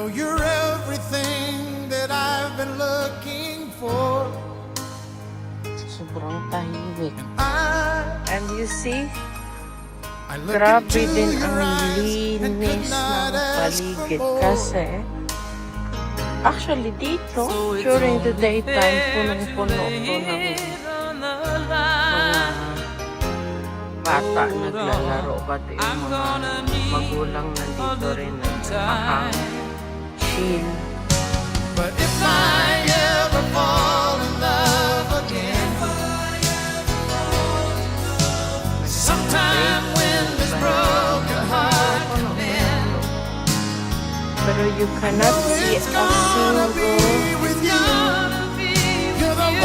know you're everything that I've been looking for. Sobrang tahimik. I And you see, look grabe into din your ang eyes and could linis ng not ask paligid for more. kasi actually dito, during the daytime, punong-puno to ng mga bata naglalaro, pati yung mga magulang nandito rin chill. But if I ever fall in love again, sometime when this broken heart can mend, Pero you cannot see a single